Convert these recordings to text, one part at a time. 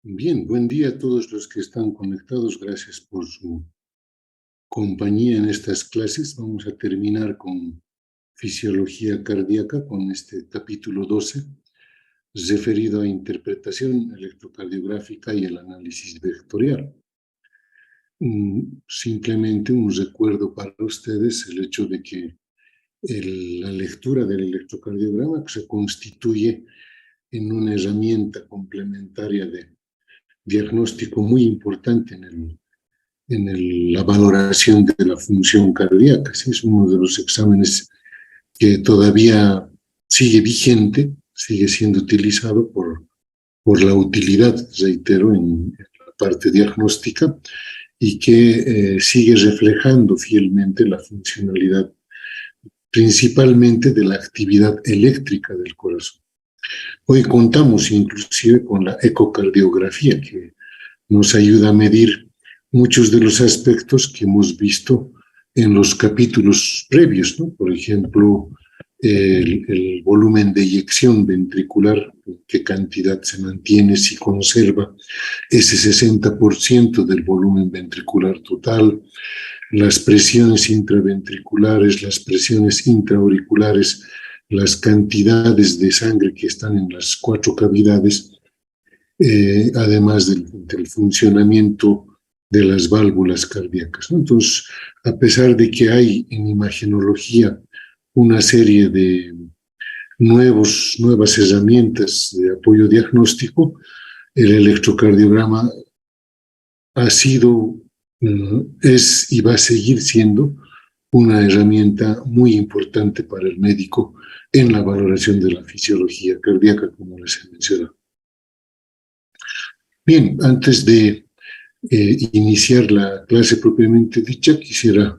Bien, buen día a todos los que están conectados. Gracias por su compañía en estas clases. Vamos a terminar con fisiología cardíaca, con este capítulo 12, referido a interpretación electrocardiográfica y el análisis vectorial. Simplemente un recuerdo para ustedes, el hecho de que la lectura del electrocardiograma se constituye en una herramienta complementaria de diagnóstico muy importante la valoración de la función cardíaca. ¿Sí? Es uno de los exámenes que todavía sigue vigente, sigue siendo utilizado por la utilidad, reitero, en la parte diagnóstica y que sigue reflejando fielmente la funcionalidad principalmente de la actividad eléctrica del corazón. Hoy contamos inclusive con la ecocardiografía, que nos ayuda a medir muchos de los aspectos que hemos visto en los capítulos previos, ¿no? Por ejemplo, el volumen de eyección ventricular, qué cantidad se mantiene, si conserva ese 60% del volumen ventricular total, las presiones intraventriculares, las presiones intraauriculares, las cantidades de sangre que están en las 4 cavidades, además del funcionamiento de las válvulas cardíacas, ¿no? Entonces, a pesar de que hay en imagenología una serie de nuevas herramientas de apoyo diagnóstico, el electrocardiograma ha sido, es y va a seguir siendo una herramienta muy importante para el médico en la valoración de la fisiología cardíaca, como les he mencionado. Bien, antes de iniciar la clase propiamente dicha, quisiera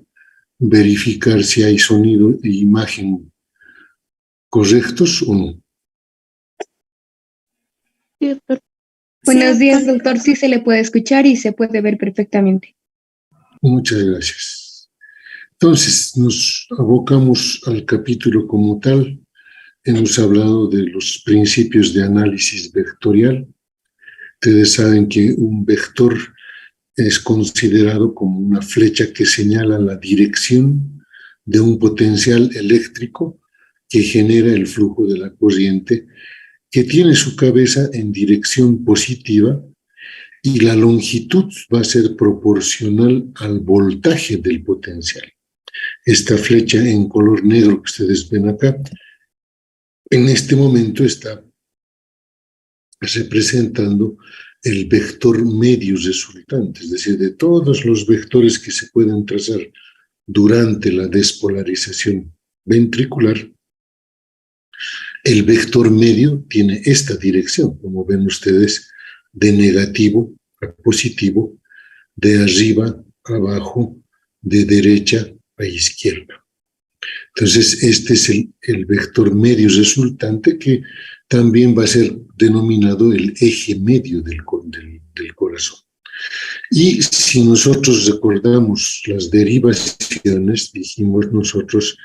verificar si hay sonido e imagen correctos o no. Sí, doctor. Buenos días, doctor. Sí se le puede escuchar y se puede ver perfectamente. Muchas gracias. Entonces, nos abocamos al capítulo como tal. Hemos hablado de los principios de análisis vectorial. Ustedes saben que un vector es considerado como una flecha que señala la dirección de un potencial eléctrico que genera el flujo de la corriente, que tiene su cabeza en dirección positiva y la longitud va a ser proporcional al voltaje del potencial. Esta flecha en color negro que ustedes ven acá, en este momento está representando el vector medio resultante, es decir, de todos los vectores que se pueden trazar durante la despolarización ventricular, el vector medio tiene esta dirección, como ven ustedes, de negativo a positivo, de arriba a abajo, de derecha a izquierda. Entonces, este es el vector medio resultante, que también va a ser denominado el eje medio del corazón. Y si nosotros recordamos las derivaciones, dijimos nosotros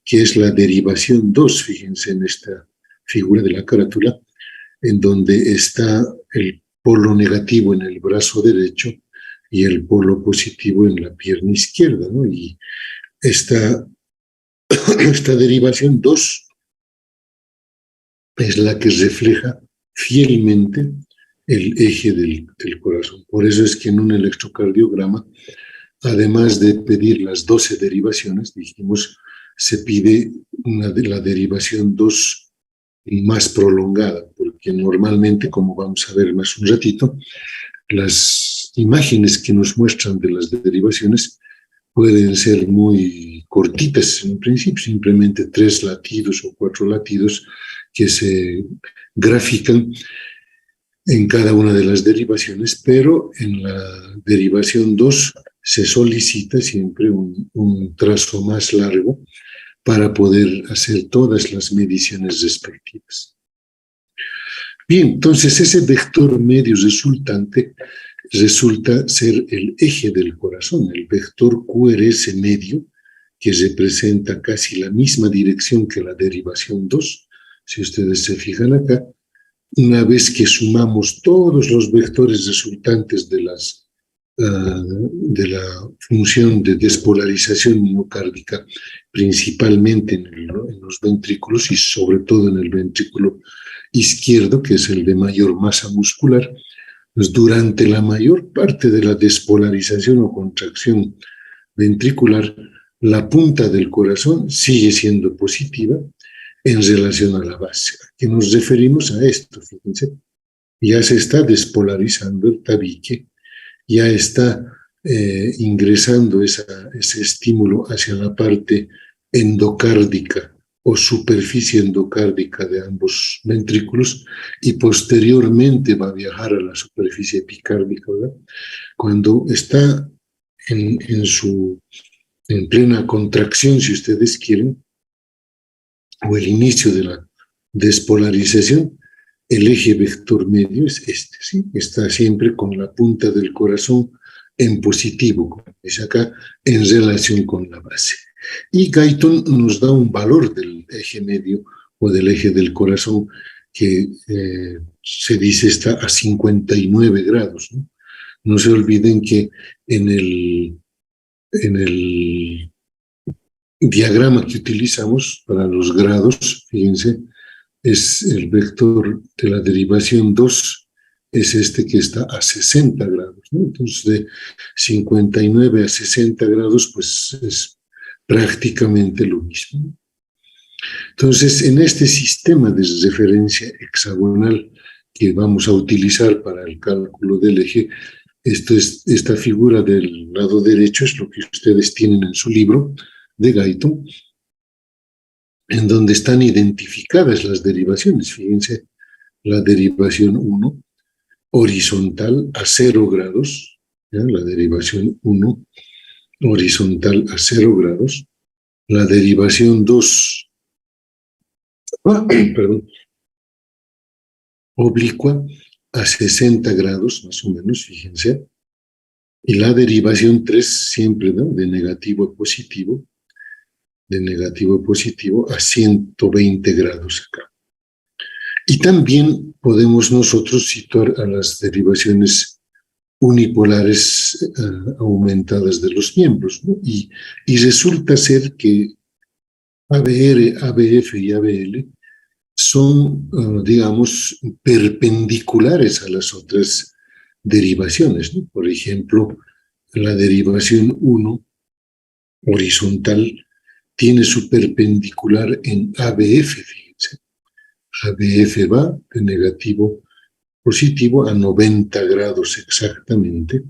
que es la derivación 2, fíjense en esta figura de la carátula, en donde está el polo negativo en el brazo derecho y el polo positivo en la pierna izquierda, ¿no? Y esta derivación 2 es la que refleja fielmente el eje del corazón. Por eso es que en un electrocardiograma, además de pedir las 12 derivaciones, dijimos, se pide la derivación 2 más prolongada, porque normalmente, como vamos a ver más un ratito, las imágenes que nos muestran de las derivaciones pueden ser muy cortitas en principio, simplemente 3 latidos o 4 latidos que se grafican en cada una de las derivaciones, pero en la derivación 2 se solicita siempre un trazo más largo para poder hacer todas las mediciones respectivas. Bien, entonces ese vector medio resultante resulta ser el eje del corazón, el vector QRS medio, que representa casi la misma dirección que la derivación 2. Si ustedes se fijan acá, una vez que sumamos todos los vectores resultantes de la función de despolarización miocárdica, principalmente en los ventrículos y sobre todo en el ventrículo izquierdo, que es el de mayor masa muscular, pues durante la mayor parte de la despolarización o contracción ventricular, la punta del corazón sigue siendo positiva en relación a la base. ¿A qué nos referimos a esto? Fíjense, ya se está despolarizando el tabique, ya está ingresando ese estímulo hacia la parte endocárdica o superficie endocárdica de ambos ventrículos y posteriormente va a viajar a la superficie epicárdica, ¿verdad? Cuando está en plena contracción, si ustedes quieren, o el inicio de la despolarización, el eje vector medio es este, ¿sí? Está siempre con la punta del corazón en positivo, como dice acá, en relación con la base. Y Guyton nos da un valor del eje medio o del eje del corazón que se dice está a 59 grados, ¿no? No se olviden que en el diagrama que utilizamos para los grados, fíjense, es el vector de la derivación 2, es este que está a 60 grados, ¿no? Entonces, de 59 a 60 grados, pues es prácticamente lo mismo. Entonces, en este sistema de referencia hexagonal que vamos a utilizar para el cálculo del eje, esta figura del lado derecho es lo que ustedes tienen en su libro de Guyton, en donde están identificadas las derivaciones. Fíjense, la derivación 1, horizontal a 0 grados, ¿ya? La derivación 1, horizontal a 0 grados, la derivación 2, perdón, oblicua a 60 grados, más o menos, fíjense, y la derivación 3 siempre, ¿no?, de negativo a positivo, a 120 grados acá. Y también podemos nosotros situar a las derivaciones unipolares aumentadas de los miembros, ¿no? Y resulta ser que ABR, ABF y ABL son, digamos, perpendiculares a las otras derivaciones, ¿no? Por ejemplo, la derivación 1 horizontal tiene su perpendicular en ABF, fíjense. ABF va de negativo positivo a 90 grados exactamente,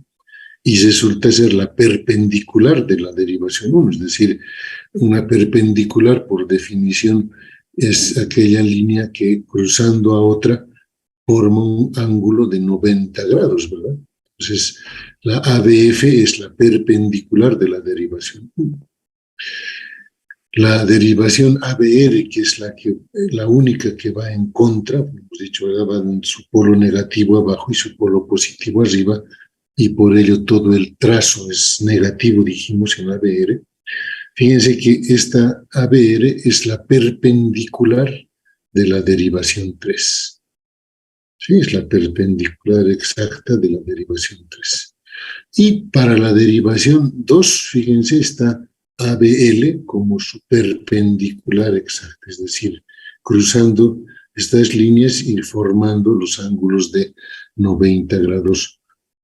y resulta ser la perpendicular de la derivación 1, es decir, una perpendicular por definición es aquella línea que cruzando a otra forma un ángulo de 90 grados, ¿verdad? Entonces, la ABF es la perpendicular de la derivación 1. La derivación ABR, que es la única que va en contra, hemos dicho, ¿verdad?, va en su polo negativo abajo y su polo positivo arriba, y por ello todo el trazo es negativo, dijimos, en ABR. Fíjense que esta ABR es la perpendicular de la derivación 3. Sí, es la perpendicular exacta de la derivación 3. Y para la derivación 2, fíjense, está ABL como su perpendicular exacta, es decir, cruzando estas líneas y formando los ángulos de 90 grados,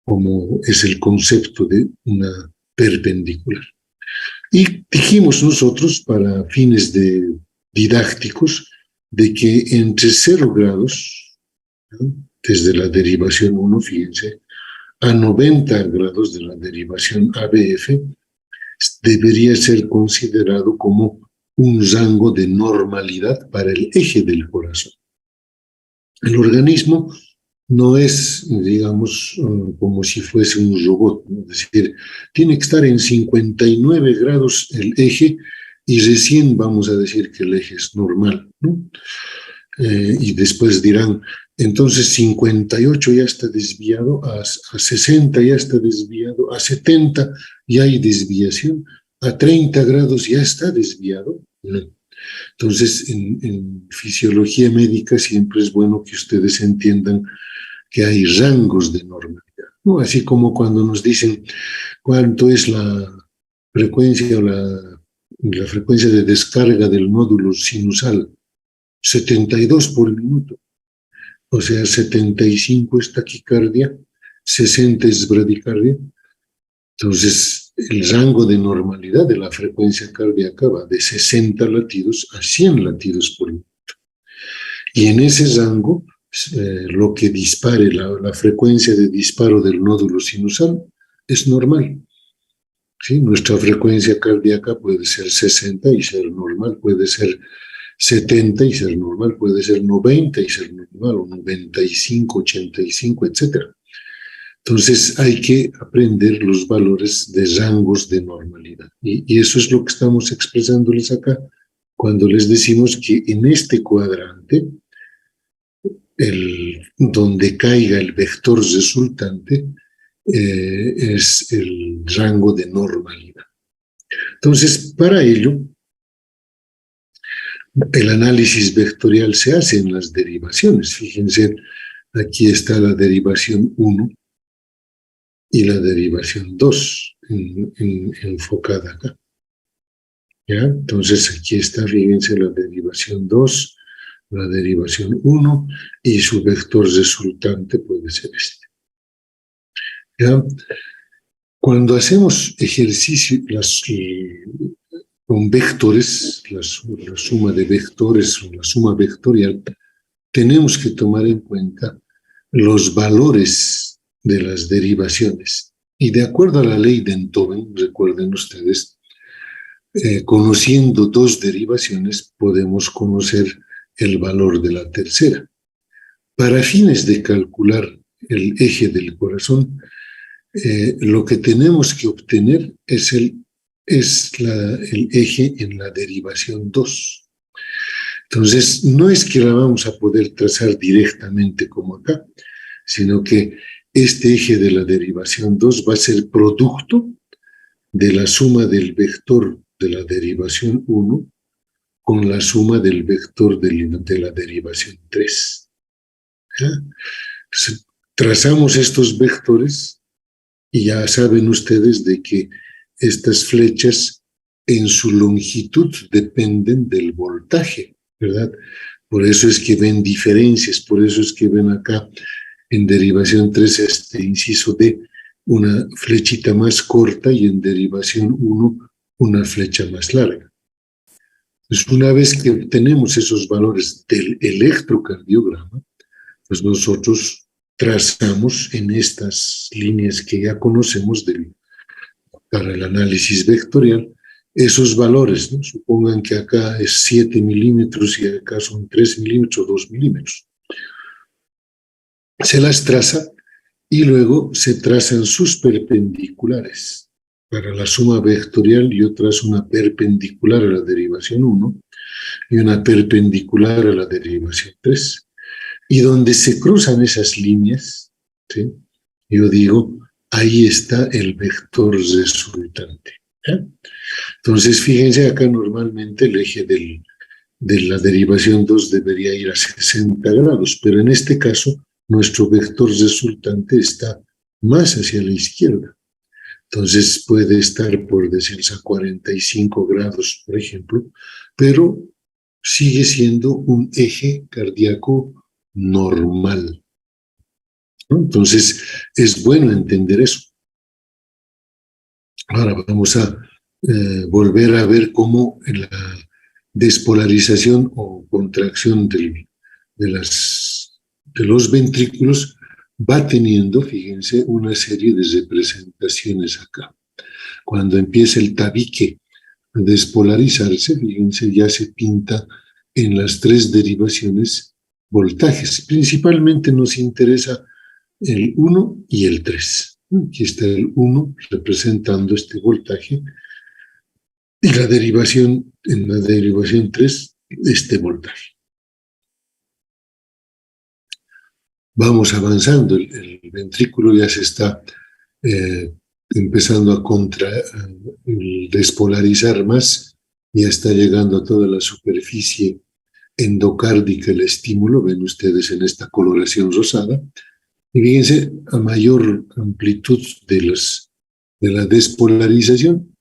como es el concepto de una perpendicular. Y dijimos nosotros, para fines didácticos, de que entre 0 grados, ¿no?, desde la derivación 1, fíjense, a 90 grados de la derivación ABF, debería ser considerado como un rango de normalidad para el eje del corazón. El organismo no es, digamos, como si fuese un robot, ¿no? Es decir, tiene que estar en 59 grados el eje y recién vamos a decir que el eje es normal, ¿no? Y después dirán, entonces 58 ya está desviado, a 60 ya está desviado, a 70 ya hay desviación, a 30 grados ya está desviado. No. Entonces, en fisiología médica siempre es bueno que ustedes entiendan que hay rangos de normalidad, ¿no? Así como cuando nos dicen cuánto es la frecuencia o la frecuencia de descarga del nódulo sinusal, 72 por minuto, o sea, 75 es taquicardia, 60 es bradicardia. Entonces, el rango de normalidad de la frecuencia cardíaca va de 60 latidos a 100 latidos por minuto. Y en ese rango, lo que dispare, la frecuencia de disparo del nódulo sinusal es normal. ¿Sí? Nuestra frecuencia cardíaca puede ser 60 y ser normal, puede ser 70 y ser normal, puede ser 90 y ser normal, o 95, 85, etc. Entonces hay que aprender los valores de rangos de normalidad. Y eso es lo que estamos expresándoles acá cuando les decimos que en este cuadrante, donde caiga el vector resultante, es el rango de normalidad. Entonces, para ello, el análisis vectorial se hace en las derivaciones. Fíjense, aquí está la derivación 1 y la derivación 2 enfocada acá. ¿Ya? Entonces, aquí está, fíjense, la derivación 2, la derivación 1 y su vector resultante puede ser este. ¿Ya? Cuando hacemos ejercicio con vectores, la suma de vectores o la suma vectorial, tenemos que tomar en cuenta los valores de las derivaciones. Y de acuerdo a la ley de Enthoven, recuerden ustedes, conociendo dos derivaciones podemos conocer el valor de la tercera. Para fines de calcular el eje del corazón, lo que tenemos que obtener es el eje en la derivación 2. Entonces, no es que la vamos a poder trazar directamente como acá, sino que este eje de la derivación 2 va a ser producto de la suma del vector de la derivación 1 con la suma del vector de la derivación 3. ¿Ya? Trazamos estos vectores y ya saben ustedes de que estas flechas en su longitud dependen del voltaje, ¿verdad? Por eso es que ven diferencias, por eso es que ven acá en derivación 3 este inciso D una flechita más corta y en derivación 1 una flecha más larga. Entonces, una vez que tenemos esos valores del electrocardiograma, pues nosotros trazamos en estas líneas que ya conocemos para el análisis vectorial esos valores, ¿no? Supongan que acá es 7 milímetros y acá son 3 milímetros o 2 milímetros. Se las traza y luego se trazan sus perpendiculares. Para la suma vectorial yo trazo una perpendicular a la derivación 1 y una perpendicular a la derivación 3. Y donde se cruzan esas líneas, ¿sí? Yo digo, ahí está el vector resultante. ¿Eh? Entonces, fíjense acá normalmente el eje de la derivación 2 debería ir a 60 grados, pero en este caso nuestro vector resultante está más hacia la izquierda. Entonces puede estar, por decirse, a 45 grados, por ejemplo, pero sigue siendo un eje cardíaco normal, ¿no? Entonces, es bueno entender eso. Ahora vamos a volver a ver cómo la despolarización o contracción de los ventrículos va teniendo, fíjense, una serie de representaciones acá. Cuando empieza el tabique a despolarizarse, fíjense, ya se pinta en las tres derivaciones voltajes. Principalmente nos interesa el 1 y el 3. Aquí está el 1 representando este voltaje y la derivación, en la derivación 3, este voltaje. Vamos avanzando, el ventrículo ya se está empezando a despolarizar más ya está llegando a toda la superficie endocárdica el estímulo, ven ustedes en esta coloración rosada, y fíjense, a mayor amplitud de la despolarización,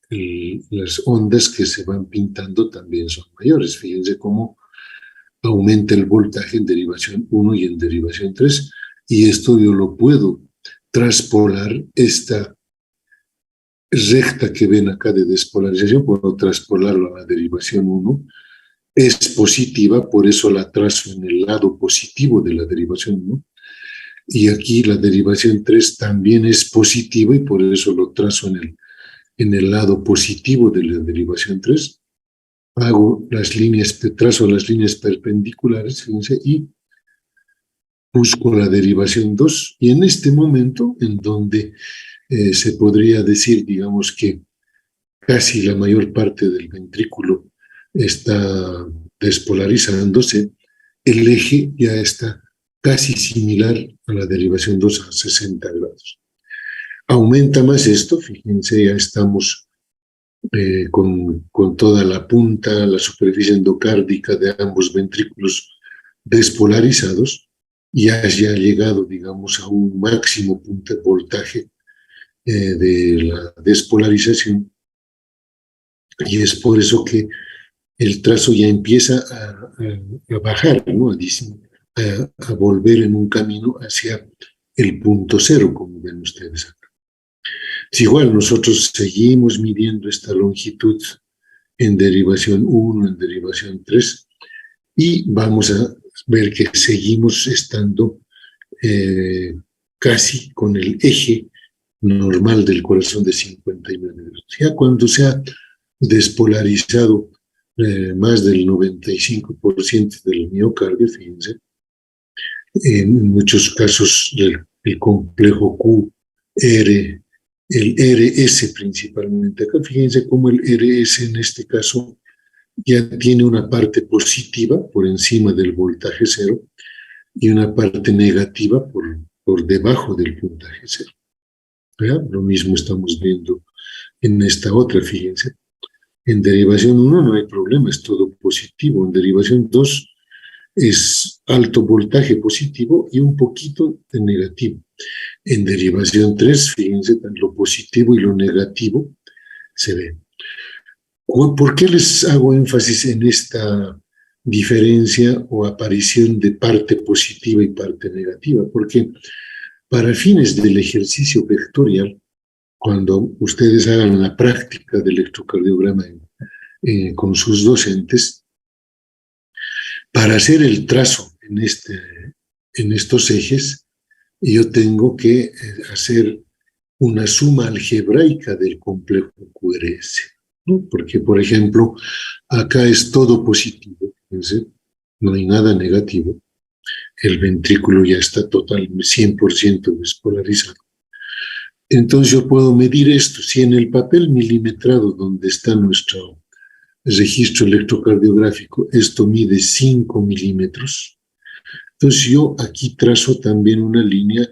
las ondas que se van pintando también son mayores. Fíjense cómo aumenta el voltaje en derivación 1 y en derivación 3, y esto yo lo puedo traspolar, esta recta que ven acá de despolarización, puedo traspolarlo a la derivación 1, es positiva, por eso la trazo en el lado positivo de la derivación 1, y aquí la derivación 3 también es positiva y por eso lo trazo en el lado positivo de la derivación 3. Hago las líneas, trazo las líneas perpendiculares, fíjense, y busco la derivación 2, y en este momento, en donde se podría decir, digamos que casi la mayor parte del ventrículo está despolarizándose, el eje ya está casi similar a la derivación 2 a 60 grados. Aumenta más esto, fíjense, ya estamos con toda la punta, la superficie endocárdica de ambos ventrículos despolarizados, y ha llegado, digamos, a un máximo punto de voltaje de la despolarización, y es por eso que el trazo ya empieza a bajar, ¿no? A volver en un camino hacia el punto cero, como ven ustedes acá. Es igual, nosotros seguimos midiendo esta longitud en derivación 1, en derivación 3, y vamos a ver que seguimos estando casi con el eje normal del corazón de 59 grados. Ya cuando se ha despolarizado más del 95% del miocardio, fíjense, en muchos casos el complejo Q, R, el RS principalmente. Acá fíjense cómo el RS en este caso ya tiene una parte positiva por encima del voltaje cero y una parte negativa por debajo del puntaje cero. ¿Verdad? Lo mismo estamos viendo en esta otra, fíjense. En derivación 1 no hay problema, es todo positivo. En derivación 2 es alto voltaje positivo y un poquito de negativo. En derivación 3, fíjense, lo positivo y lo negativo se ven. ¿Por qué les hago énfasis en esta diferencia o aparición de parte positiva y parte negativa? Porque para fines del ejercicio vectorial, cuando ustedes hagan la práctica de electrocardiograma con sus docentes, para hacer el trazo en estos ejes, yo tengo que hacer una suma algebraica del complejo QRS, ¿no? Porque, por ejemplo, acá es todo positivo, fíjense, no hay nada negativo, el ventrículo ya está totalmente 100% despolarizado. Entonces yo puedo medir esto. Si en el papel milimetrado donde está nuestro registro electrocardiográfico esto mide 5 milímetros, entonces yo aquí trazo también una línea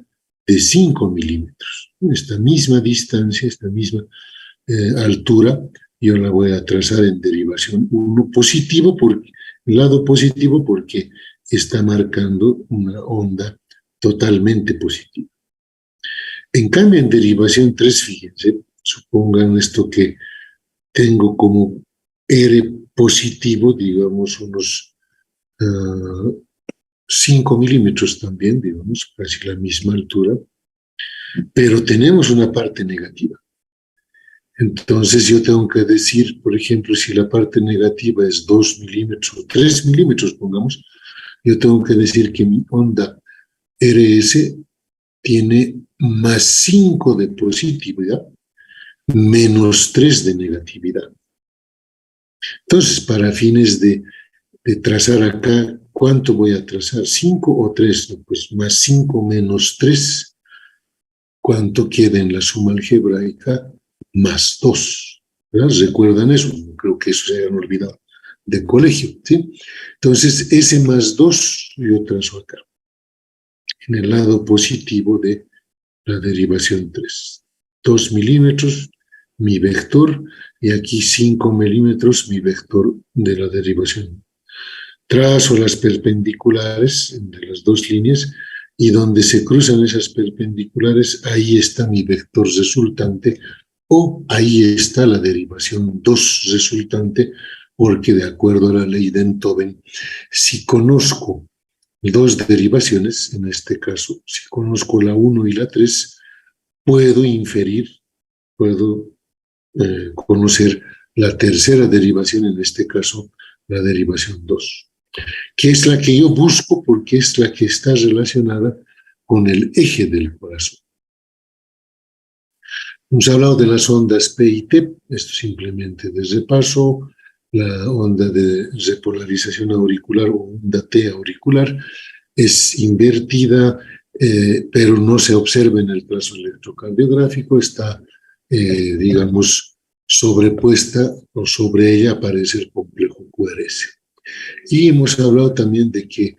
de 5 milímetros. Esta misma distancia, esta misma altura, yo la voy a trazar en derivación 1 positivo, el lado positivo porque está marcando una onda totalmente positiva. En cambio, en derivación 3, fíjense, supongan esto que tengo como R positivo, digamos, unos 5 milímetros también, digamos, casi la misma altura, pero tenemos una parte negativa. Entonces yo tengo que decir, por ejemplo, si la parte negativa es 2 milímetros o 3 milímetros, pongamos, yo tengo que decir que mi onda RS tiene más 5 de positividad, menos 3 de negatividad. Entonces, para fines de trazar acá, ¿cuánto voy a trazar? ¿5 o 3? No, pues más 5 menos 3, ¿cuánto queda en la suma algebraica? Más 2. ¿Verdad? ¿Recuerdan eso? Creo que eso se hayan olvidado de colegio, ¿sí? Entonces, ese más 2 yo trazo acá, en el lado positivo de la derivación 3. 2 milímetros, mi vector, y aquí 5 milímetros mi vector de la derivación. Trazo las perpendiculares de las dos líneas y donde se cruzan esas perpendiculares, ahí está mi vector resultante o ahí está la derivación 2 resultante, porque de acuerdo a la ley de Enthoven, si conozco dos derivaciones, en este caso, si conozco la 1 y la 3, puedo inferir, puedo conocer la tercera derivación, en este caso, la derivación 2, que es la que yo busco porque es la que está relacionada con el eje del corazón. Hemos hablado de las ondas P y T, esto simplemente de repaso. La onda de repolarización auricular o onda T auricular es invertida, pero no se observa en el trazo electrocardiográfico, está, digamos, sobrepuesta o sobre ella aparece el complejo QRS. Y hemos hablado también de que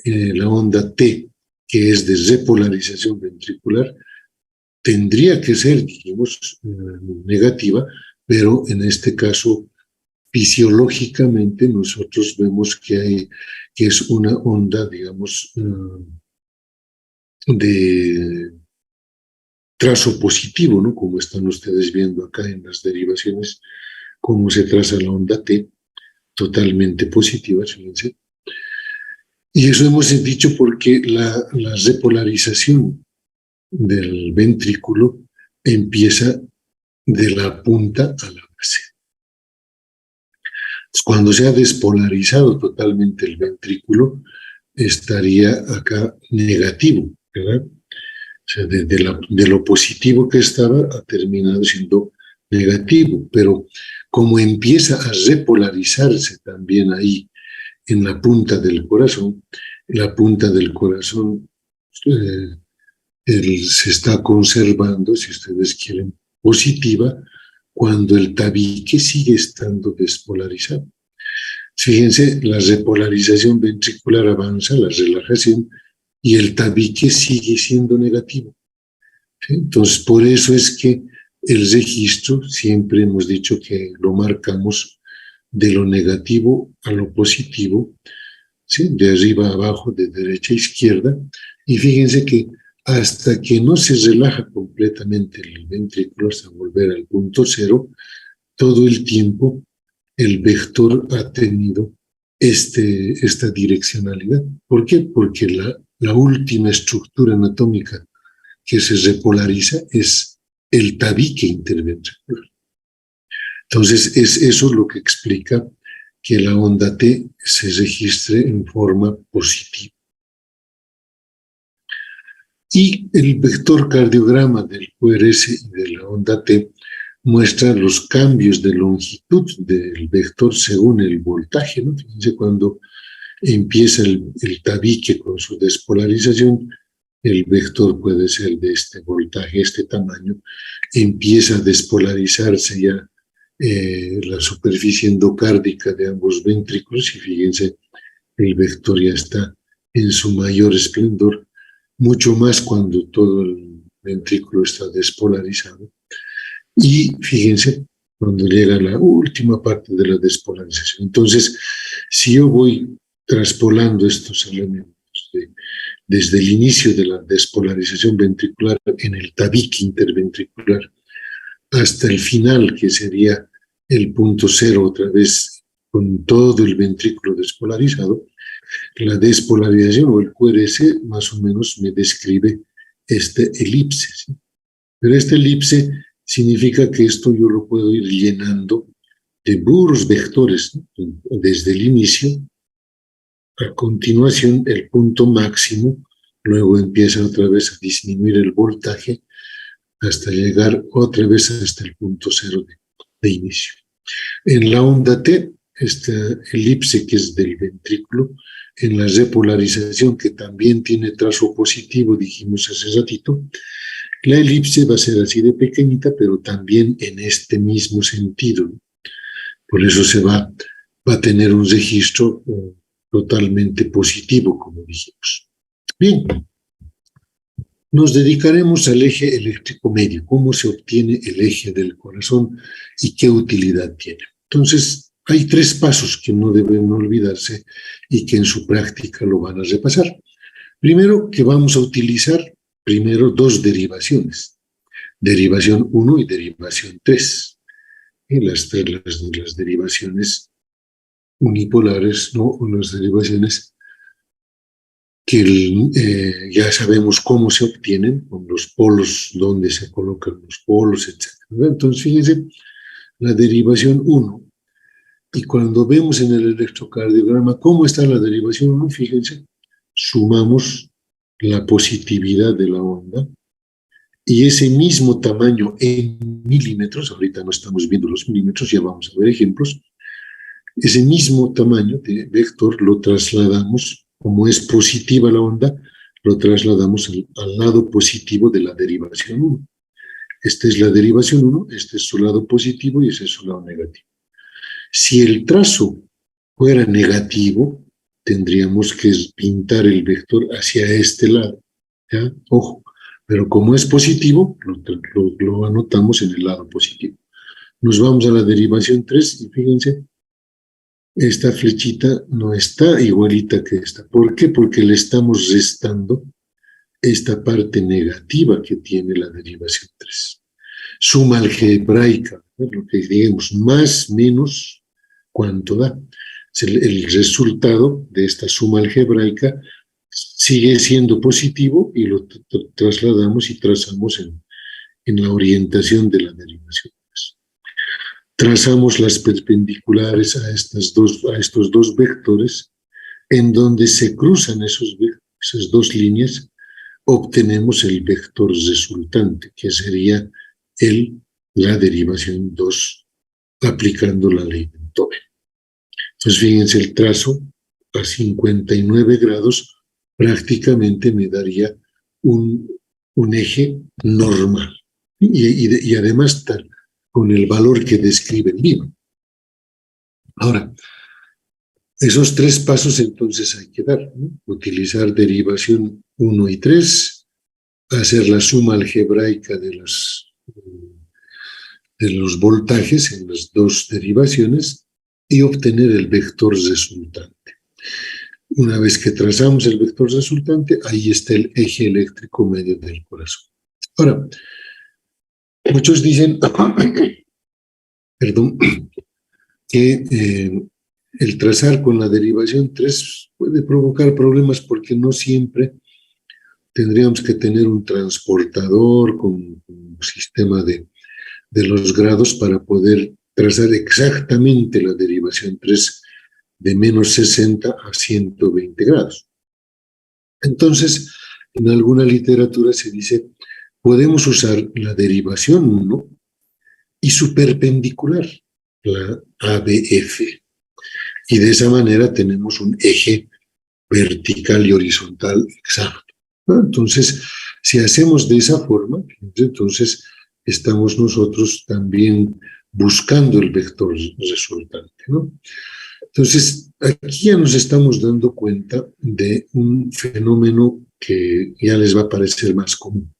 la onda T, que es de repolarización ventricular, tendría que ser, dijimos, negativa, pero en este caso, fisiológicamente, nosotros vemos que es una onda, digamos, de trazo positivo, ¿no? Como están ustedes viendo acá en las derivaciones, cómo se traza la onda T, totalmente positiva, fíjense. Y eso hemos dicho porque la repolarización del ventrículo empieza de la punta a la base. Cuando se ha despolarizado totalmente el ventrículo, estaría acá negativo, ¿verdad? O sea, de lo positivo que estaba ha terminado siendo negativo, pero como empieza a repolarizarse también ahí en la punta del corazón se está conservando, si ustedes quieren, positiva, cuando el tabique sigue estando despolarizado. Fíjense, la repolarización ventricular avanza, la relajación, y el tabique sigue siendo negativo. ¿Sí? Entonces, por eso es que el registro, siempre hemos dicho que lo marcamos de lo negativo a lo positivo, ¿sí? De arriba a abajo, de derecha a izquierda, y fíjense que hasta que no se relaja completamente el ventrículo, hasta volver al punto cero, todo el tiempo el vector ha tenido esta direccionalidad. ¿Por qué? Porque la última estructura anatómica que se repolariza es el tabique interventricular. Entonces, es eso lo que explica que la onda T se registre en forma positiva. Y el vector cardiograma del QRS y de la onda T muestra los cambios de longitud del vector según el voltaje, ¿no? Fíjense, cuando empieza el tabique con su despolarización, el vector puede ser de este voltaje, este tamaño, empieza a despolarizarse ya la superficie endocárdica de ambos ventrículos y fíjense, el vector ya está en su mayor esplendor, mucho más cuando todo el ventrículo está despolarizado. Y fíjense, cuando llega la última parte de la despolarización. Entonces, si yo voy traspolando estos elementos desde el inicio de la despolarización ventricular en el tabique interventricular hasta el final, que sería el punto cero otra vez, con todo el ventrículo despolarizado, la despolarización o el QRS más o menos me describe este elipse, ¿sí? Pero este elipse significa que esto yo lo puedo ir llenando de puros vectores, ¿no? Desde el inicio, a continuación el punto máximo, luego empieza otra vez a disminuir el voltaje hasta llegar otra vez hasta el punto cero de inicio. En la onda T, esta elipse que es del ventrículo, en la repolarización que también tiene trazo positivo, dijimos hace ratito, la elipse va a ser así de pequeñita, pero también en este mismo sentido. Por eso va a tener un registro totalmente positivo, como dijimos. Bien. nos dedicaremos al eje eléctrico medio, cómo se obtiene el eje del corazón y qué utilidad tiene. Entonces, hay 3 pasos que no deben olvidarse y que en su práctica lo van a repasar. Primero, que vamos a utilizar primero 2 derivaciones, derivación 1 y derivación 3. Y las derivaciones unipolares, ¿no? O las derivaciones que ya sabemos cómo se obtienen, con los polos, dónde se colocan los polos, etc. Entonces, fíjense, la derivación 1, y cuando vemos en el electrocardiograma cómo está la derivación 1, fíjense, sumamos la positividad de la onda, y ese mismo tamaño en milímetros, ahorita no estamos viendo los milímetros, ya vamos a ver ejemplos, ese mismo tamaño de vector lo trasladamos, como es positiva la onda, lo trasladamos al lado positivo de la derivación 1. Esta es la derivación 1, este es su lado positivo y ese es su lado negativo. Si el trazo fuera negativo, tendríamos que pintar el vector hacia este lado, ¿ya? Ojo, pero como es positivo, lo anotamos en el lado positivo. Nos vamos a la derivación 3 y fíjense, esta flechita no está igualita que esta. ¿Por qué? Porque le estamos restando esta parte negativa que tiene la derivación 3. Suma algebraica, ¿no? Lo que digamos, más, menos, ¿cuánto da? El resultado de esta suma algebraica sigue siendo positivo y lo trasladamos y trazamos en la orientación de la derivación. Trazamos las perpendiculares a estos 2 vectores, en donde se cruzan esas 2 líneas, obtenemos el vector resultante, que sería la derivación 2, aplicando la ley de Entove. Entonces, fíjense, el trazo a 59 grados prácticamente me daría un eje normal. Y además tal, con el valor que describe el libro. Ahora, esos 3 pasos entonces hay que dar, ¿no? Utilizar derivación 1 y 3, hacer la suma algebraica de los voltajes en las 2 derivaciones y obtener el vector resultante. Una vez que trazamos el vector resultante, ahí está el eje eléctrico medio del corazón. Ahora, muchos dicen, perdón, que el trazar con la derivación 3 puede provocar problemas porque no siempre tendríamos que tener un transportador con un sistema de los grados para poder trazar exactamente la derivación 3 de menos 60 a 120 grados. Entonces, en alguna literatura se dice, podemos usar la derivación 1 y su perpendicular, la ABF. Y de esa manera tenemos un eje vertical y horizontal exacto, ¿no? Entonces, si hacemos de esa forma, entonces estamos nosotros también buscando el vector resultante, ¿no? Entonces, aquí ya nos estamos dando cuenta de un fenómeno que ya les va a parecer más común.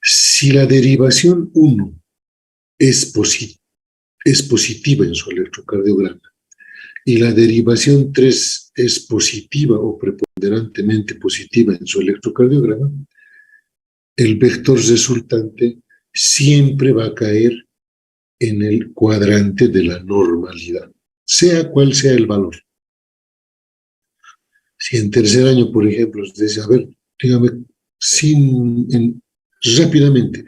Si la derivación 1 es positiva en su electrocardiograma y la derivación 3 es positiva o preponderantemente positiva en su electrocardiograma, el vector resultante siempre va a caer en el cuadrante de la normalidad, sea cual sea el valor. Si en tercer año, por ejemplo, usted dice, a ver, dígame, rápidamente,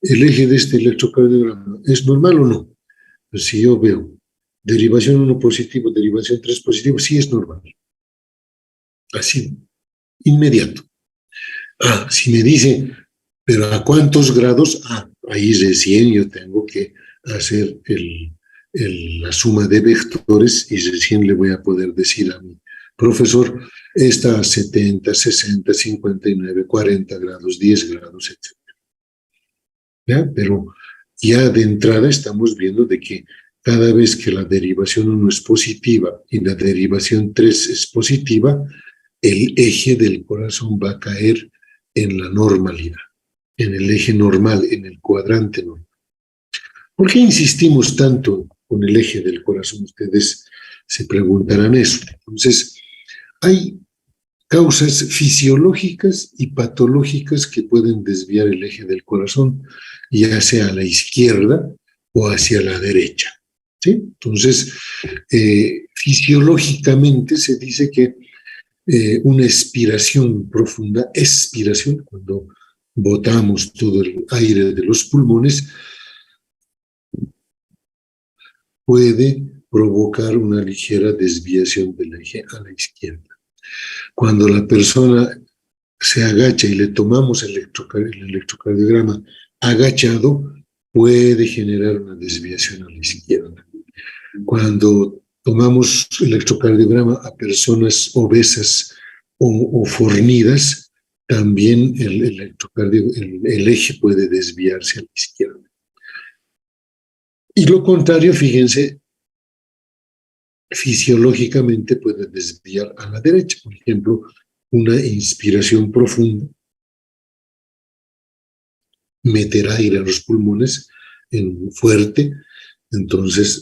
¿el eje de este electrocardiograma es normal o no? Pues si yo veo derivación 1 positivo, derivación 3 positivo, sí es normal. Así, inmediato. Si me dice, ¿pero a cuántos grados? Ahí recién yo tengo que hacer la suma de vectores y recién le voy a poder decir a mi profesor, está a 70, 60, 59, 40 grados, 10 grados, etc. ¿Ya? Pero ya de entrada estamos viendo de que cada vez que la derivación 1 es positiva y la derivación 3 es positiva, el eje del corazón va a caer en la normalidad, en el eje normal, en el cuadrante normal. ¿Por qué insistimos tanto con el eje del corazón? Ustedes se preguntarán eso. Entonces, hay causas fisiológicas y patológicas que pueden desviar el eje del corazón, ya sea a la izquierda o hacia la derecha. ¿Sí? Entonces, fisiológicamente se dice que una expiración profunda, expiración, cuando botamos todo el aire de los pulmones, puede provocar una ligera desviación del eje a la izquierda. Cuando la persona se agacha y le tomamos el electrocardiograma agachado, puede generar una desviación a la izquierda. Cuando tomamos electrocardiograma a personas obesas o fornidas, también el eje puede desviarse a la izquierda. Y lo contrario, fíjense, fisiológicamente puede desviar a la derecha. Por ejemplo, una inspiración profunda, meter aire a los pulmones fuerte. Entonces,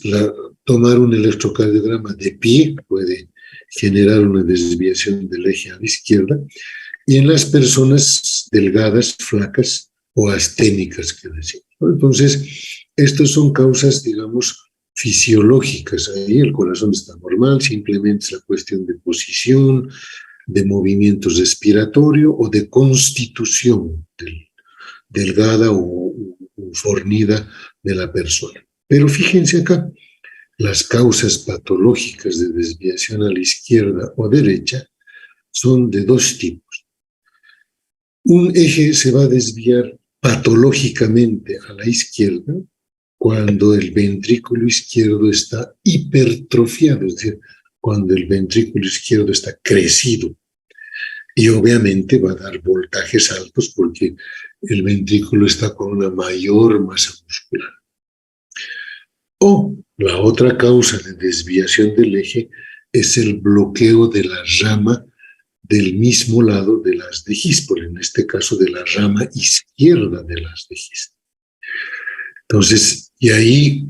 tomar un electrocardiograma de pie puede generar una desviación del eje a la izquierda. Y en las personas delgadas, flacas o asténicas, que decimos. Entonces, estas son causas, digamos, fisiológicas. Ahí el corazón está normal, simplemente es la cuestión de posición, de movimiento respiratorio o de constitución delgada o fornida de la persona. Pero fíjense acá, las causas patológicas de desviación a la izquierda o derecha son de dos tipos. Un eje se va a desviar patológicamente a la izquierda cuando el ventrículo izquierdo está hipertrofiado, es decir, cuando el ventrículo izquierdo está crecido. Y obviamente va a dar voltajes altos porque el ventrículo está con una mayor masa muscular. O la otra causa de desviación del eje es el bloqueo de la rama del mismo lado de las de His, en este caso de la rama izquierda de las de His. Entonces, y ahí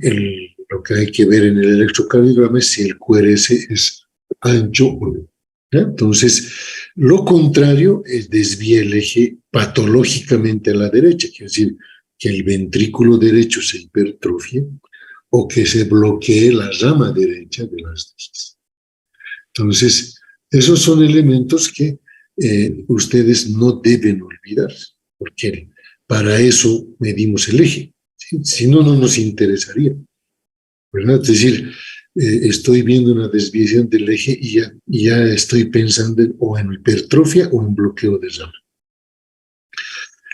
lo que hay que ver en el electrocardiograma es si el QRS es ancho o no. ¿Ya? Entonces, lo contrario es desvía el eje patológicamente a la derecha, quiere decir que el ventrículo derecho se hipertrofie o que se bloquee la rama derecha de las de His. Entonces, esos son elementos que ustedes no deben olvidar, porque para eso medimos el eje. ¿Sí? Si no, no nos interesaría, ¿verdad? Es decir, estoy viendo una desviación del eje y ya estoy pensando o en hipertrofia o en bloqueo de rama.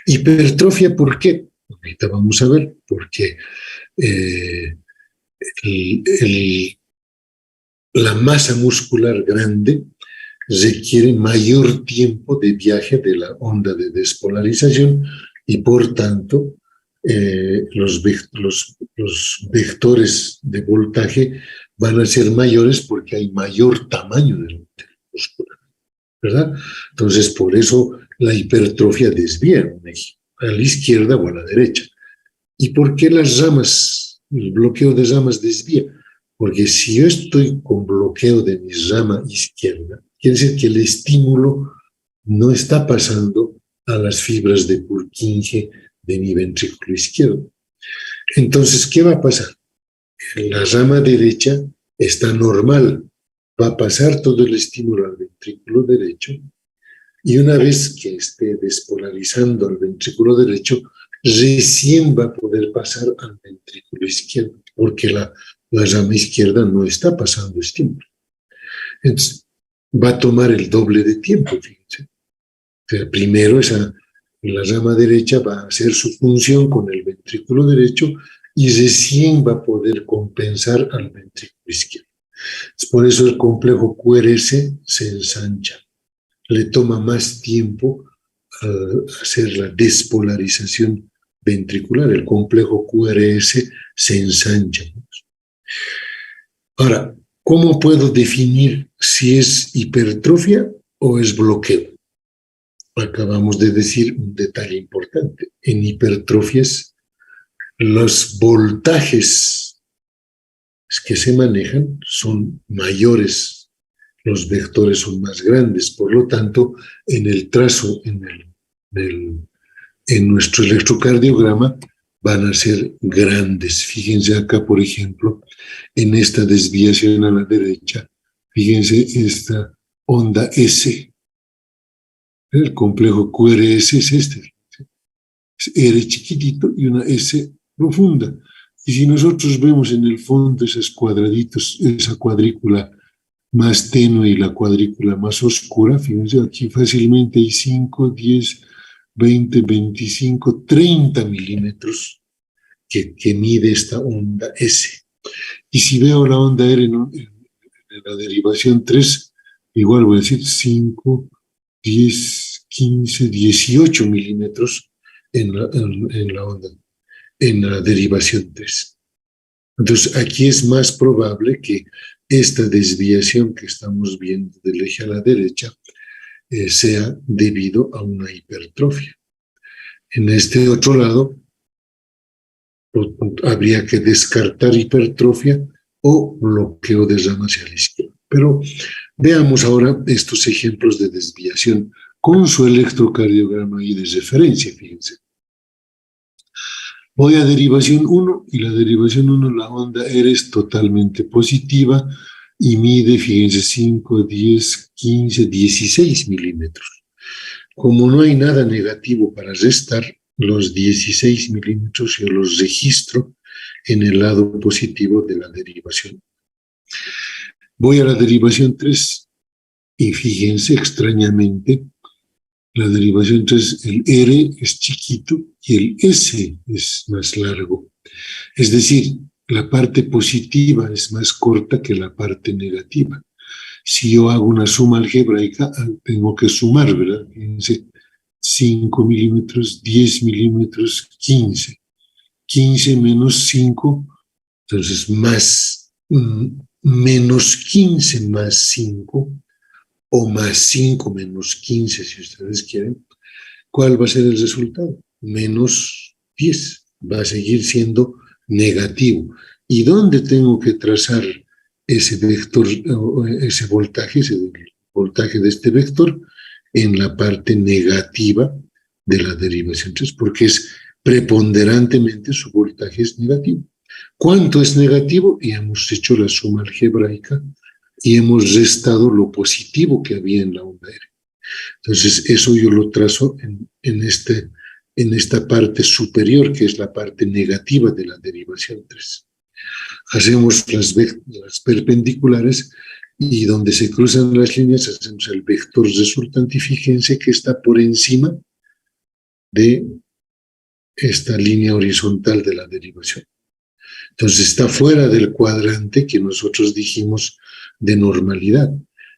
Hipertrofia, ¿por qué? Ahorita vamos a ver, porque la masa muscular grande requiere mayor tiempo de viaje de la onda de despolarización y por tanto los vectores de voltaje van a ser mayores porque hay mayor tamaño del muscular, ¿verdad? Entonces por eso la hipertrofia desvía a la izquierda o a la derecha. ¿Y por qué las ramas, el bloqueo de ramas desvía? Porque si yo estoy con bloqueo de mi rama izquierda, quiere decir que el estímulo no está pasando a las fibras de Purkinje de mi ventrículo izquierdo. Entonces, ¿qué va a pasar? La rama derecha está normal, va a pasar todo el estímulo al ventrículo derecho y una vez que esté despolarizando al ventrículo derecho, recién va a poder pasar al ventrículo izquierdo, porque la rama izquierda no está pasando estímulo. Entonces, va a tomar el doble de tiempo, fíjense. Pero primero la rama derecha va a hacer su función con el ventrículo derecho y recién va a poder compensar al ventrículo izquierdo. Por eso el complejo QRS se ensancha. Le toma más tiempo hacer la despolarización ventricular. El complejo QRS se ensancha. Ahora, ¿cómo puedo definir si es hipertrofia o es bloqueo? acabamos de decir un detalle importante. En hipertrofias, los voltajes que se manejan son mayores, los vectores son más grandes, por lo tanto, en el trazo, en nuestro electrocardiograma, van a ser grandes. Fíjense acá, por ejemplo, en esta desviación a la derecha, fíjense esta onda S. El complejo QRS es este. Es R chiquitito y una S profunda. Y si nosotros vemos en el fondo esos cuadraditos, esa cuadrícula más tenue y la cuadrícula más oscura, fíjense, aquí fácilmente hay 5, 10, 20, 25, 30 milímetros que mide esta onda S. Y si veo la onda R en la derivación 3, igual voy a decir 5, 10, 15, 18 milímetros en la onda, en la derivación 3. Entonces, aquí es más probable que esta desviación que estamos viendo del eje a la derecha sea debido a una hipertrofia. En este otro lado, habría que descartar hipertrofia o bloqueo de rama hacia la izquierda. Pero veamos ahora estos ejemplos de desviación con su electrocardiograma y de referencia, fíjense. Voy a derivación 1 y la derivación 1, la onda R es totalmente positiva y mide, fíjense, 5, 10, 15, 16 milímetros. Como no hay nada negativo para restar, los 16 milímetros yo los registro en el lado positivo de la derivación. Voy a la derivación 3 y fíjense extrañamente, la derivación 3, el R es chiquito y el S es más largo. Es decir, la parte positiva es más corta que la parte negativa. Si yo hago una suma algebraica, tengo que sumar, ¿verdad? Fíjense, 5 milímetros, 10 milímetros, 15. 15 menos 5, entonces más, menos 15 más 5, o más 5 menos 15, si ustedes quieren. ¿Cuál va a ser el resultado? Menos 10. Va a seguir siendo negativo. ¿Y dónde tengo que trazar ese vector, ese voltaje de este vector? En la parte negativa de la derivación 3, porque es preponderantemente su voltaje es negativo. ¿Cuánto es negativo? Y hemos hecho la suma algebraica y hemos restado lo positivo que había en la onda R. Entonces, eso yo lo trazo en esta parte superior, que es la parte negativa de la derivación 3. Hacemos las perpendiculares y donde se cruzan las líneas hacemos el vector resultante y fíjense que está por encima de esta línea horizontal de la derivación. Entonces está fuera del cuadrante que nosotros dijimos de normalidad.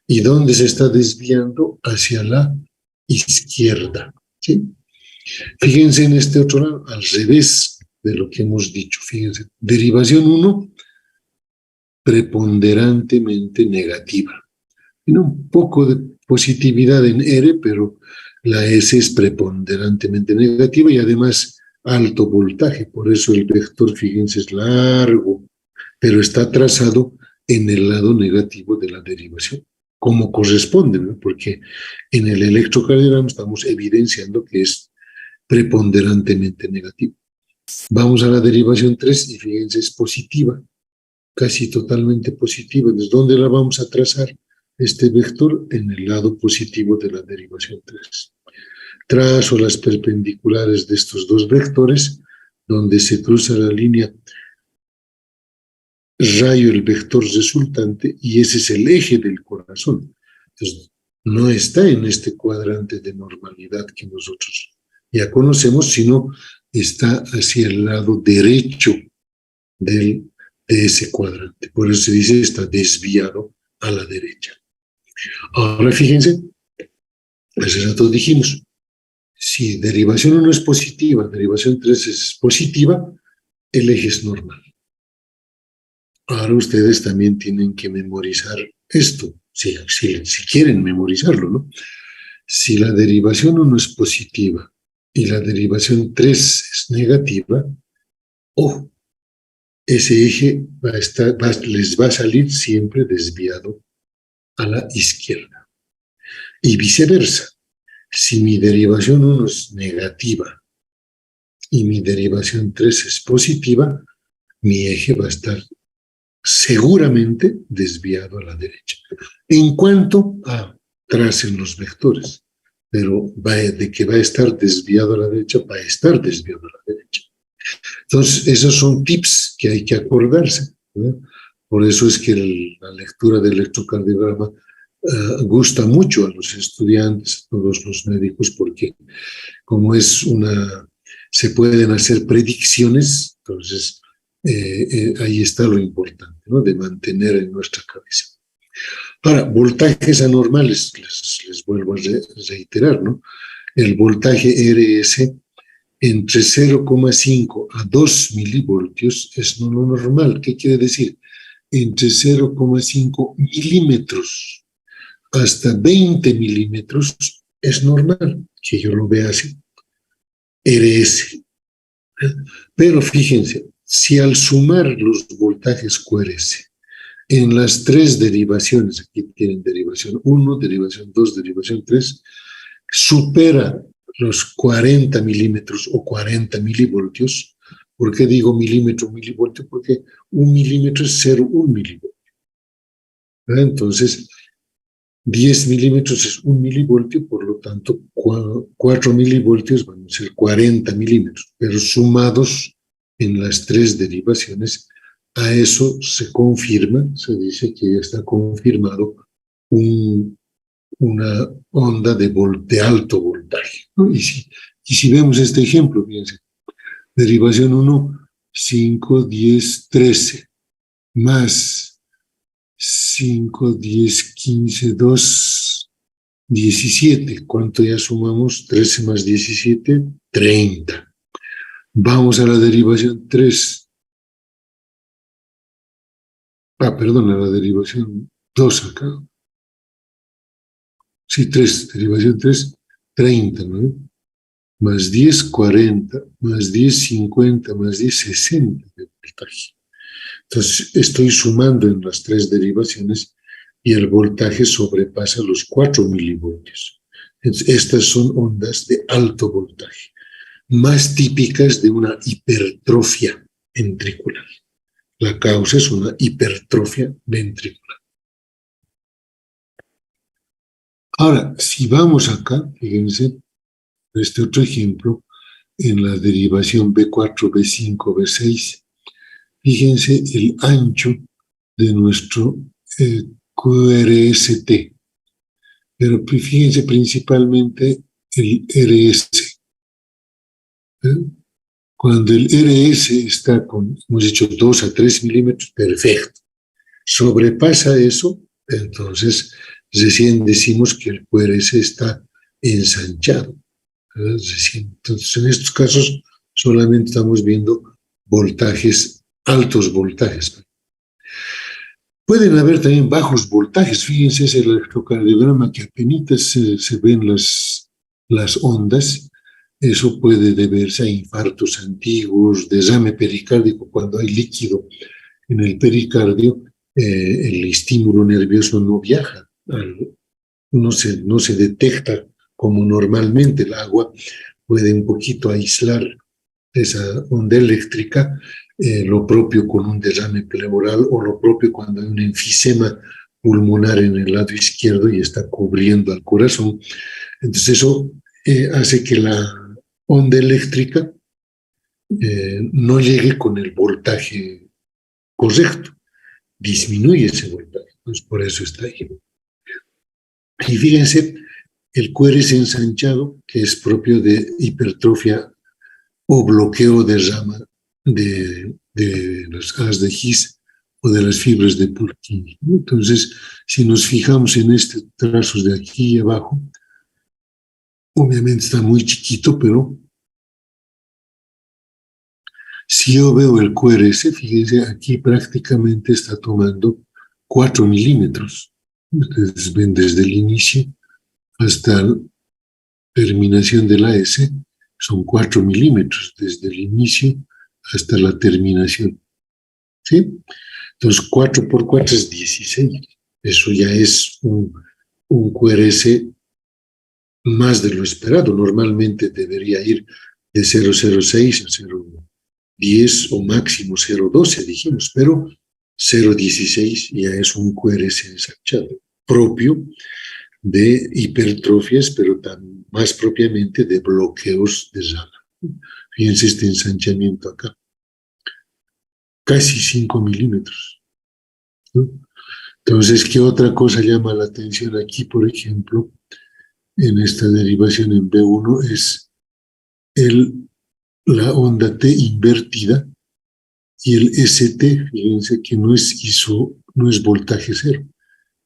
¿Y dónde se está desviando? Hacia la izquierda. ¿Sí? Fíjense en este otro lado, al revés de lo que hemos dicho. Fíjense, derivación 1, preponderantemente negativa. Tiene un poco de positividad en R, pero la S es preponderantemente negativa y además alto voltaje. Por eso el vector, fíjense, es largo, pero está trazado en el lado negativo de la derivación, como corresponde, ¿no? Porque en el electrocardiograma estamos evidenciando que es preponderantemente negativo. Vamos a la derivación 3 y fíjense, es positiva, casi totalmente positiva. ¿Desde dónde la vamos a trazar? Este vector en el lado positivo de la derivación 3. Trazo las perpendiculares de estos dos vectores, donde se cruza la línea, rayo el vector resultante y ese es el eje del corazón. Entonces, no está en este cuadrante de normalidad que nosotros ya conocemos, sino está hacia el lado derecho de ese cuadrante. Por eso se dice está desviado a la derecha. Ahora fíjense, hace rato dijimos, si derivación 1 es positiva, derivación 3 es positiva, el eje es normal. Ahora ustedes también tienen que memorizar esto, si quieren memorizarlo, ¿no? Si la derivación 1 es positiva y la derivación 3 es negativa, ojo, ese eje les va a salir siempre desviado a la izquierda. Y viceversa, si mi derivación 1 es negativa y mi derivación 3 es positiva, mi eje va a estar seguramente desviado a la derecha. En cuanto a tracen los vectores, pero de que va a estar desviado a la derecha, va a estar desviado a la derecha. Entonces, esos son tips que hay que acordarse, ¿no? Por eso es que la lectura del electrocardiograma gusta mucho a los estudiantes, a todos los médicos, porque como se pueden hacer predicciones, entonces ahí está lo importante, ¿no? De mantener en nuestra cabeza. Ahora, voltajes anormales, les vuelvo a reiterar, ¿no? El voltaje RS entre 0,5 a 2 milivoltios es no normal. ¿Qué quiere decir? Entre 0,5 milímetros hasta 20 milímetros es normal que yo lo vea así, RS. Pero fíjense, si al sumar los voltajes QRS en las tres derivaciones, aquí tienen derivación 1, derivación 2, derivación 3, supera los 40 milímetros o 40 milivoltios. ¿Por qué digo milímetro, milivoltio? Porque 1 milímetro es 0,1 milivoltio. Entonces, 10 milímetros es 1 milivoltio, por lo tanto, 4 milivoltios van a ser 40 milímetros, pero sumados en las tres derivaciones, a eso se confirma, se dice que ya está confirmado una onda de alto voltaje, ¿no? Y si vemos este ejemplo, fíjense, derivación 1, 5, 10, 13, más 5, 10, 15, 2, 17. ¿Cuánto ya sumamos? 13 más 17, 30. Vamos a la derivación 3. Perdón, a la derivación 2 acá. Sí, 3, derivación 3, 30, ¿no? Más 10, 40, más 10, 50, más 10, 60 de voltaje. Entonces, estoy sumando en las tres derivaciones y el voltaje sobrepasa los 4 milivoltios. Entonces, estas son ondas de alto voltaje, más típicas de una hipertrofia ventricular. La causa es una hipertrofia ventricular. Ahora, si vamos acá, fíjense, este otro ejemplo, en la derivación B4, B5, B6, fíjense el ancho de nuestro QRST, pero fíjense principalmente el RS. Cuando el RS está con, hemos dicho, 2 a 3 milímetros, perfecto. Sobrepasa eso, entonces recién decimos que el QRS está ensanchado. Entonces, en estos casos solamente estamos viendo voltajes, altos voltajes. Pueden haber también bajos voltajes. Fíjense, es el electrocardiograma que apenas se ven las ondas. Eso puede deberse a infartos antiguos, derrame pericárdico. Cuando hay líquido en el pericardio, el estímulo nervioso no viaja, no se detecta como normalmente. El agua puede un poquito aislar esa onda eléctrica, lo propio con un derrame pleural o lo propio cuando hay un enfisema pulmonar en el lado izquierdo y está cubriendo al corazón. Entonces eso hace que la onda eléctrica no llegue con el voltaje correcto, disminuye ese voltaje, pues por eso está ahí. Y fíjense, el QRS ensanchado, que es propio de hipertrofia o bloqueo de rama de las as de His o de las fibras de Purkinje. Entonces, si nos fijamos en estos trazos de aquí y abajo, obviamente está muy chiquito, pero si yo veo el QRS, fíjense, aquí prácticamente está tomando 4 milímetros. Ustedes ven desde el inicio hasta terminación de la S son 4 milímetros, desde el inicio hasta la terminación. ¿Sí? Entonces, 4 por 4 es 16. Eso ya es un QRS más de lo esperado. Normalmente debería ir de 0,06 a 0,10 o máximo 0,12, dijimos, pero 0,16 ya es un QRS ensanchado, propio de hipertrofias, pero más propiamente de bloqueos de Jana. Fíjense este ensanchamiento acá. Casi 5 milímetros, ¿no? Entonces, ¿qué otra cosa llama la atención aquí, por ejemplo, en esta derivación en B1? Es la onda T invertida y el ST, fíjense que no es voltaje cero,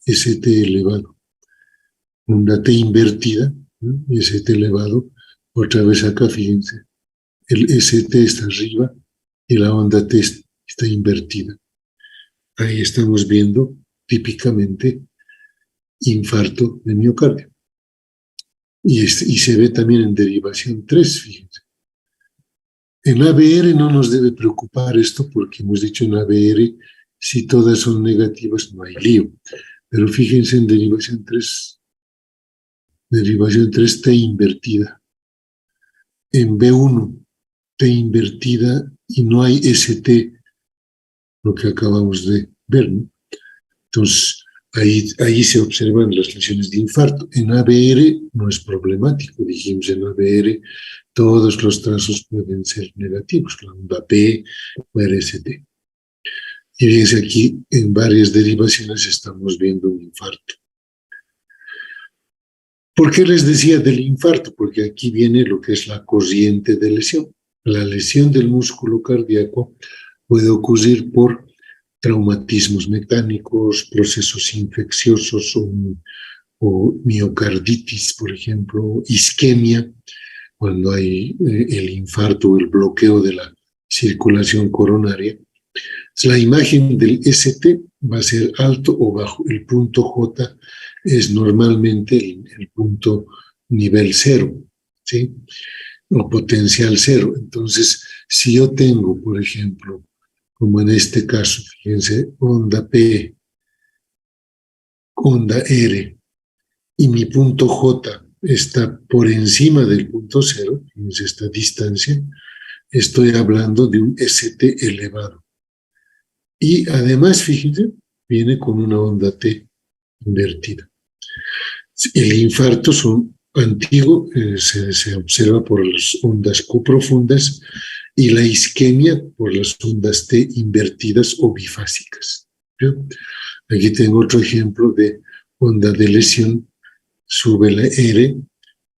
ST elevado. Onda T invertida, ¿no? ST elevado, otra vez acá, fíjense, el ST está arriba y la onda T está invertida. Ahí estamos viendo típicamente infarto de miocardio. Y se ve también en derivación 3, fíjense. En ABR no nos debe preocupar esto porque hemos dicho en ABR, si todas son negativas no hay lío. Pero fíjense en derivación 3 T invertida. En B1, T invertida y no hay ST, lo que acabamos de ver, ¿no? Entonces, ahí se observan las lesiones de infarto. En ABR no es problemático, dijimos en ABR todos los trazos pueden ser negativos, la onda P o RST. Y fíjense aquí, en varias derivaciones estamos viendo un infarto. ¿Por qué les decía del infarto? Porque aquí viene lo que es la corriente de lesión. La lesión del músculo cardíaco puede ocurrir por traumatismos mecánicos, procesos infecciosos o miocarditis, por ejemplo, isquemia, cuando hay el infarto o el bloqueo de la circulación coronaria. La imagen del ST va a ser alto o bajo. El punto J es normalmente el punto nivel cero, ¿sí? O potencial cero. Entonces, si yo tengo, por ejemplo, como en este caso, fíjense, onda P, onda R, y mi punto J está por encima del punto cero, fíjense esta distancia, estoy hablando de un ST elevado. Y además, fíjense, viene con una onda T invertida. El infarto antiguo se observa por las ondas Q profundas y la isquemia por las ondas T invertidas o bifásicas. ¿Sí? Aquí tengo otro ejemplo de onda de lesión. Sube la R,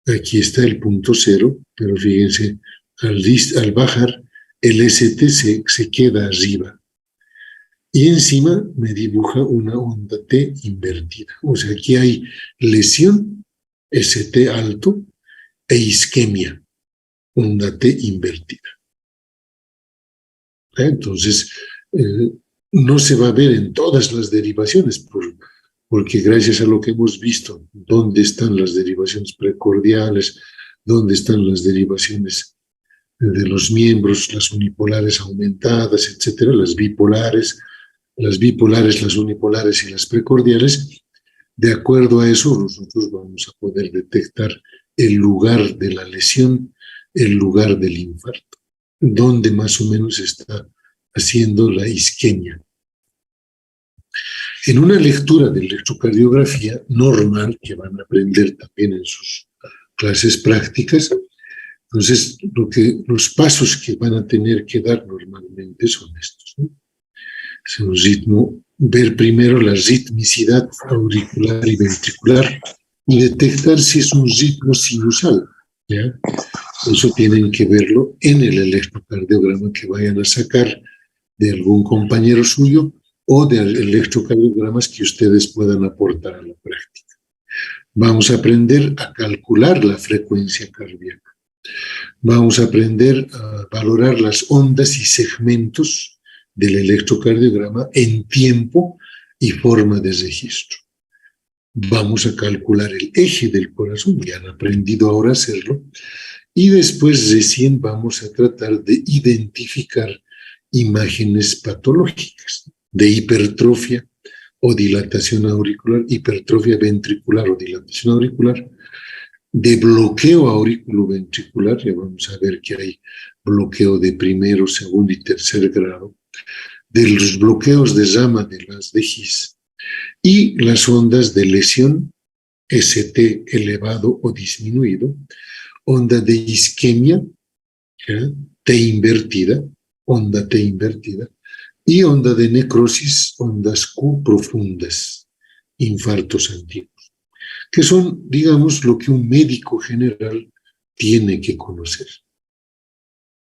aquí está el punto cero, pero fíjense, al bajar, el ST se queda arriba. Y encima me dibuja una onda T invertida. O sea, aquí hay lesión, ST alto, e isquemia, onda T invertida. Entonces, no se va a ver en todas las derivaciones, porque gracias a lo que hemos visto, dónde están las derivaciones precordiales, dónde están las derivaciones de los miembros, las unipolares aumentadas, etcétera, las bipolares, las unipolares y las precordiales. De acuerdo a eso, nosotros vamos a poder detectar el lugar de la lesión, el lugar del infarto, donde más o menos está haciendo la isquemia. En una lectura de electrocardiografía normal, que van a aprender también en sus clases prácticas, entonces los pasos que van a tener que dar normalmente son estos, ¿no? Es un ritmo, ver primero la ritmicidad auricular y ventricular y detectar si es un ritmo sinusal, ¿ya? Eso tienen que verlo en el electrocardiograma que vayan a sacar de algún compañero suyo o de electrocardiogramas que ustedes puedan aportar a la práctica. Vamos a aprender a calcular la frecuencia cardíaca. Vamos a aprender a valorar las ondas y segmentos del electrocardiograma en tiempo y forma de registro. vamos a calcular el eje del corazón, ya han aprendido ahora a hacerlo, y después recién vamos a tratar de identificar imágenes patológicas de hipertrofia o dilatación auricular, hipertrofia ventricular o dilatación auricular, de bloqueo auriculoventricular, ya vamos a ver que hay bloqueo de primero, segundo y tercer grado, de los bloqueos de rama de las de His y las ondas de lesión, ST elevado o disminuido, onda de isquemia, ¿ya? T invertida, onda T invertida, y onda de necrosis, ondas Q profundas, infartos antiguos, que son, digamos, lo que un médico general tiene que conocer.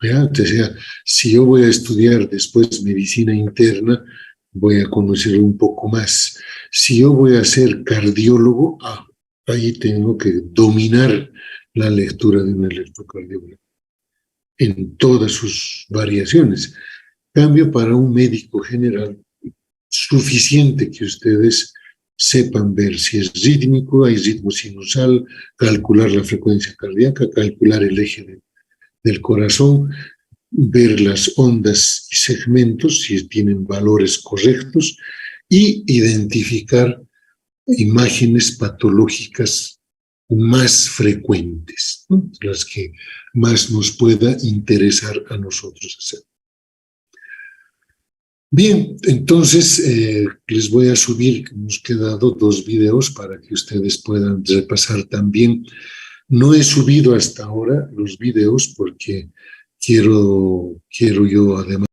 ¿Ya? O sea, si yo voy a estudiar después medicina interna, voy a conocer un poco más. Si yo voy a ser cardiólogo, ahí tengo que dominar la lectura de un electrocardiograma en todas sus variaciones. Cambio para un médico general, suficiente que ustedes sepan ver si es rítmico, hay ritmo sinusal, calcular la frecuencia cardíaca, calcular el eje del corazón, ver las ondas y segmentos si tienen valores correctos y identificar imágenes patológicas más frecuentes, ¿no? Las que más nos pueda interesar a nosotros hacer. Bien, entonces les voy a subir, hemos quedado 2 videos para que ustedes puedan repasar también. No he subido hasta ahora los videos porque quiero yo además